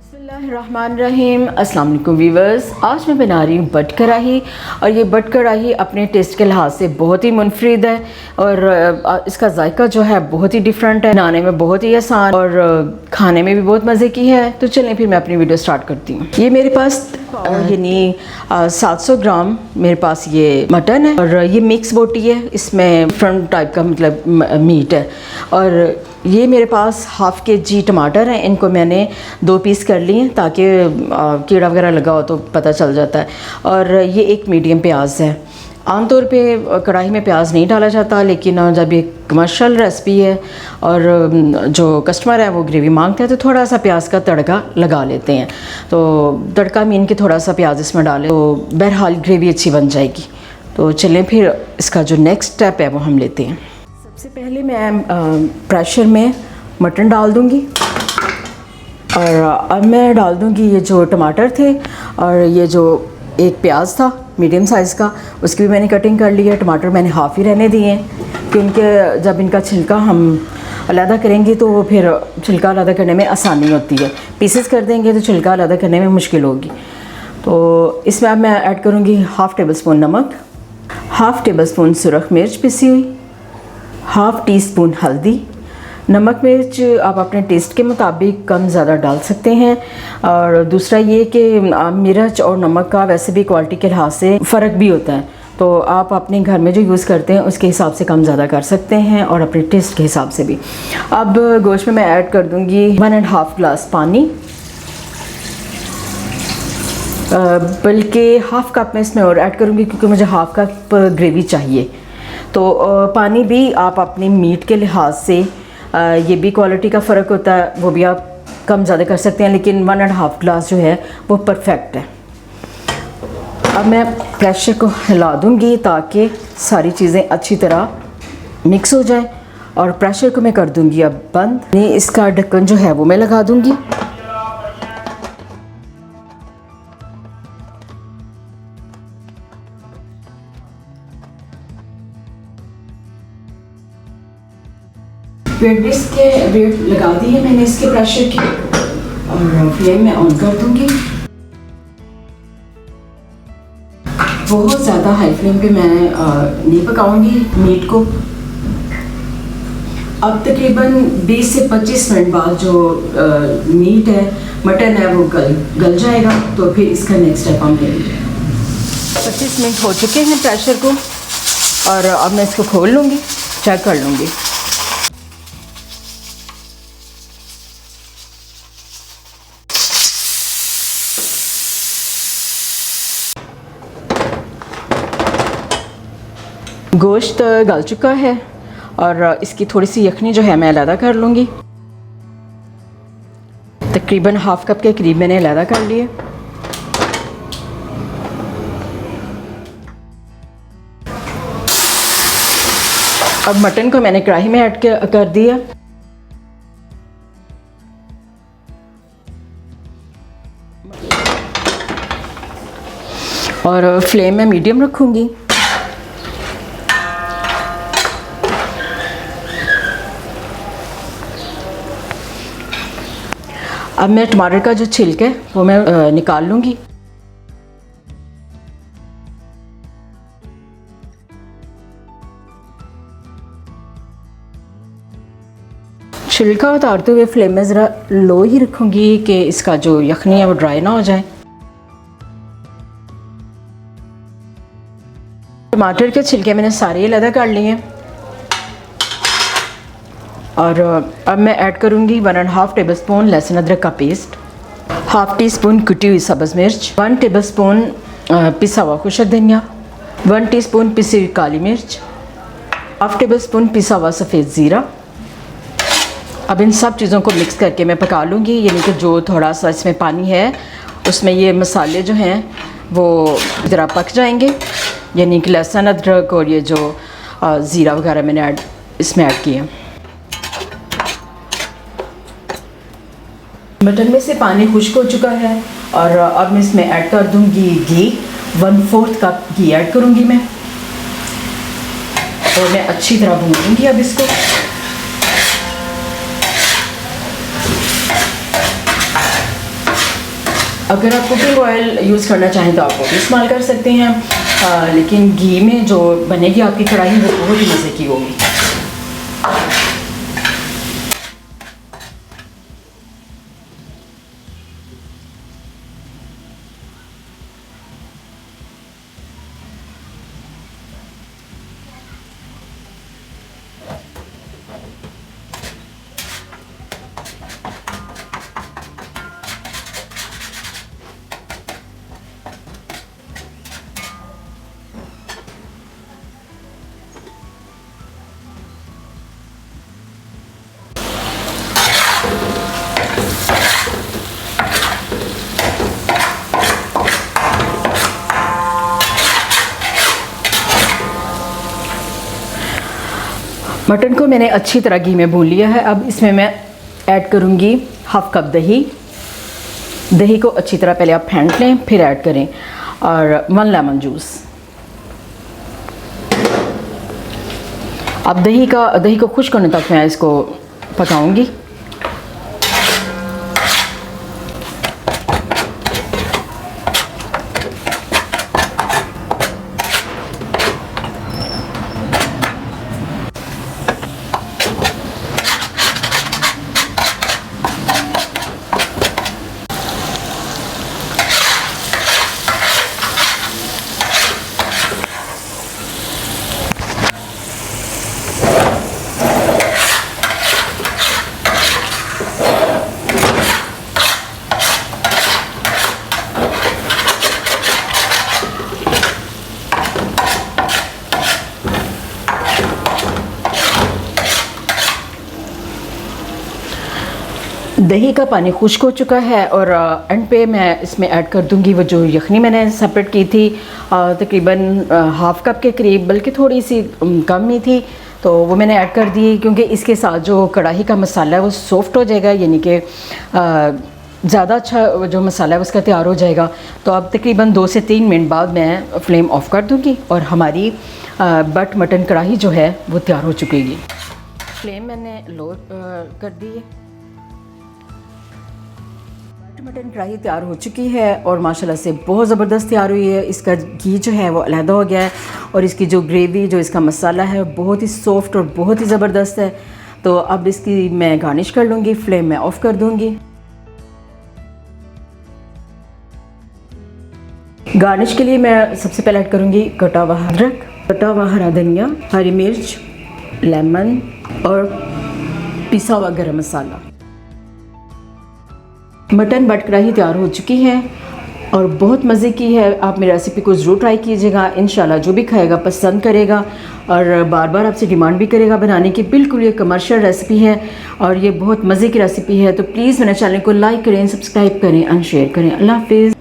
बिस्मिल्लाहिर्रहमानिर्रहीम। अस्सलाम वालेकुम व्यूवर्स। आज मैं बना रही हूँ बट कढ़ाई, और ये बट कढ़ाई अपने टेस्ट के लिहाज से बहुत ही मुनफरिद है और इसका जायका जो है बहुत ही डिफरेंट है, बनाने में बहुत ही आसान और खाने में भी बहुत मज़े की है। तो चलें फिर मैं अपनी वीडियो स्टार्ट करती हूँ। ये मेरे पास यानी 700 ग्राम मेरे पास ये मटन है और ये मिक्स बोटी है, इसमें डिफरेंट टाइप का मतलब मीट है। और ये मेरे पास हाफ़ के-जी टमाटर हैं, इनको मैंने 2 पीस कर लिए हैं ताकि कीड़ा वगैरह लगा हो तो पता चल जाता है। और ये एक मीडियम प्याज है। आमतौर पे कढ़ाई में प्याज नहीं डाला जाता, लेकिन जब ये कमर्शियल रेसिपी है और जो कस्टमर है वो ग्रेवी मांगते हैं तो थोड़ा सा प्याज का तड़का लगा लेते हैं। तो तड़का मीन के थोड़ा सा प्याज इसमें डालें तो बहरहाल ग्रेवी अच्छी बन जाएगी। तो चलें फिर इसका जो नेक्स्ट स्टेप है वो हम लेते हैं। सबसे पहले मैं प्रेशर में मटन डाल दूंगी और अब मैं डाल दूंगी ये जो टमाटर थे और ये जो एक प्याज था मीडियम साइज़ का, उसकी भी मैंने कटिंग कर ली है। टमाटर मैंने हाफ़ ही रहने दिए हैं क्योंकि जब इनका छिलका हम अलग करेंगे तो फिर छिलका अलग करने में आसानी होती है। पीसेस कर देंगे तो छिलका अलग करने में मुश्किल होगी। तो इसमें अब मैं ऐड करूँगी हाफ़ टेबल स्पून नमक, हाफ़ टेबल स्पून सुरख मिर्च पिसी हुई, हाफ़ टी स्पून हल्दी। नमक मिर्च आप अपने टेस्ट के मुताबिक कम ज़्यादा डाल सकते हैं। और दूसरा ये कि मिर्च और नमक का वैसे भी क्वालिटी के लिहाज से फ़र्क भी होता है, तो आप अपने घर में जो यूज़ करते हैं उसके हिसाब से कम ज़्यादा कर सकते हैं और अपने टेस्ट के हिसाब से भी। अब गोश्त में मैं ऐड कर दूँगी 1.5 ग्लास पानी, बल्कि हाफ़ कप में इसमें और ऐड करूँगी क्योंकि मुझे हाफ़ कप ग्रेवी चाहिए। तो पानी भी आप अपने मीट के लिहाज से ये भी क्वालिटी का फ़र्क होता है, वो भी आप कम ज़्यादा कर सकते हैं, लेकिन 1.5 ग्लास जो है वो परफेक्ट है। अब मैं प्रेशर को हिला दूँगी ताकि सारी चीज़ें अच्छी तरह मिक्स हो जाए और प्रेशर को मैं कर दूँगी अब बंद। इसका ढक्कन जो है वो मैं लगा दूँगी। वेट लगा दी है मैंने इसके प्रेशर की और फ्लेम में ऑन कर दूंगी। बहुत ज़्यादा हाई फ्लेम पे मैं नहीं पकाऊंगी मीट को। अब तकरीबन 20 से 25 मिनट बाद जो मीट है, मटन है, वो गल जाएगा। तो फिर इसका नेक्स्ट स्टेप हम लेंगे। 25 मिनट हो चुके हैं प्रेशर को और अब मैं इसको खोल लूँगी, चेक कर लूँगी। गोश्त गल चुका है और इसकी थोड़ी सी यखनी जो है मैं अलग कर लूँगी। तकरीबन हाफ़ कप के करीब मैंने अलग कर लिए। अब मटन को मैंने कढ़ाई में ऐड कर दिया और फ्लेम में मीडियम रखूँगी। अब मैं टमाटर का जो छिलका है वो मैं निकाल लूँगी। छिलका उतारते हुए फ्लेम में ज़रा लो ही रखूँगी कि इसका जो यखनी है वो ड्राई ना हो जाए। टमाटर के छिलके मैंने सारे अलग कर लिए हैं और अब मैं ऐड करूँगी 1.5 टेबल स्पून लहसुन अदरक का पेस्ट, हाफ़ टी स्पून कुटी हुई सब्ज़ मिर्च, 1 टेबल स्पून पिसा हुआ खुशक धनिया, 1 टीस्पून पिसी हुई काली मिर्च, हाफ़ टेबल स्पून पिसा हुआ सफ़ेद ज़ीरा। अब इन सब चीज़ों को मिक्स करके मैं पका लूँगी, यानी कि जो थोड़ा सा इसमें पानी है उसमें ये मसाले जो हैं वो ज़रा पक जाएंगे, यानी कि लहसुन अदरक और ये जो ज़ीरा वगैरह मैंने इसमें ऐड किया। मटन में से पानी खुश्क हो चुका है और अब मैं इसमें ऐड कर दूंगी घी। 1/4 कप घी ऐड करूंगी मैं और मैं अच्छी तरह भूनूंगी अब इसको। अगर आप कुकिंग ऑयल यूज़ करना चाहें तो आप वो भी इस्तेमाल कर सकते हैं, लेकिन घी में जो बनेगी आपकी कढ़ाई वो बहुत ही मज़े की होगी। मटन को मैंने अच्छी तरह घी में भून लिया है। अब इसमें मैं ऐड करूँगी हाफ़ कप दही। दही को अच्छी तरह पहले आप फेंट लें, फिर ऐड करें, और 1 लेमन जूस। अब दही को खुश्क होने तक मैं इसको पकाऊंगी। दही का पानी खुश्क हो चुका है और एंड पे मैं इसमें ऐड कर दूंगी वो जो यखनी मैंने सेपरेट की थी, तकरीबन हाफ़ कप के करीब, बल्कि थोड़ी सी कम ही थी, तो वो मैंने ऐड कर दी क्योंकि इसके साथ जो कढ़ाई का मसाला है वो सॉफ्ट हो जाएगा, यानी कि ज़्यादा अच्छा जो मसाला है उसका तैयार हो जाएगा। तो अब तकरीबन 2 से 3 मिनट बाद मैं फ्लेम ऑफ़ कर दूँगी और हमारी बट मटन कढ़ाई जो है वो तैयार हो चुकेगी। फ्लेम मैंने लो कर दी है। मटन कढ़ाई तैयार हो चुकी है और माशाल्लाह से बहुत ज़बरदस्त तैयार हुई है। इसका घी जो है वो अलहदा हो गया है और इसकी जो ग्रेवी, जो इसका मसाला है, बहुत ही सॉफ्ट और बहुत ही ज़बरदस्त है। तो अब इसकी मैं गार्निश कर लूँगी। फ्लेम मैं ऑफ़ कर दूँगी। गार्निश के लिए मैं सबसे पहले ऐड करूँगी कटा हुआ अदरक, कटा हुआ हरा धनिया, हरी मिर्च, लेमन और पिसा हुआ गरम मसाला। मटन बट कढ़ाई तैयार हो चुकी है और बहुत मज़े की है। आप मेरी रेसिपी को ज़रूर ट्राई कीजिएगा। इंशाल्लाह जो भी खाएगा पसंद करेगा और बार बार आपसे डिमांड भी करेगा बनाने की। बिल्कुल ये कमर्शियल रेसिपी है और ये बहुत मज़े की रेसिपी है। तो प्लीज़ मेरे चैनल को लाइक करें, सब्सक्राइब करें और शेयर करें। अल्लाह हाफ़िज़।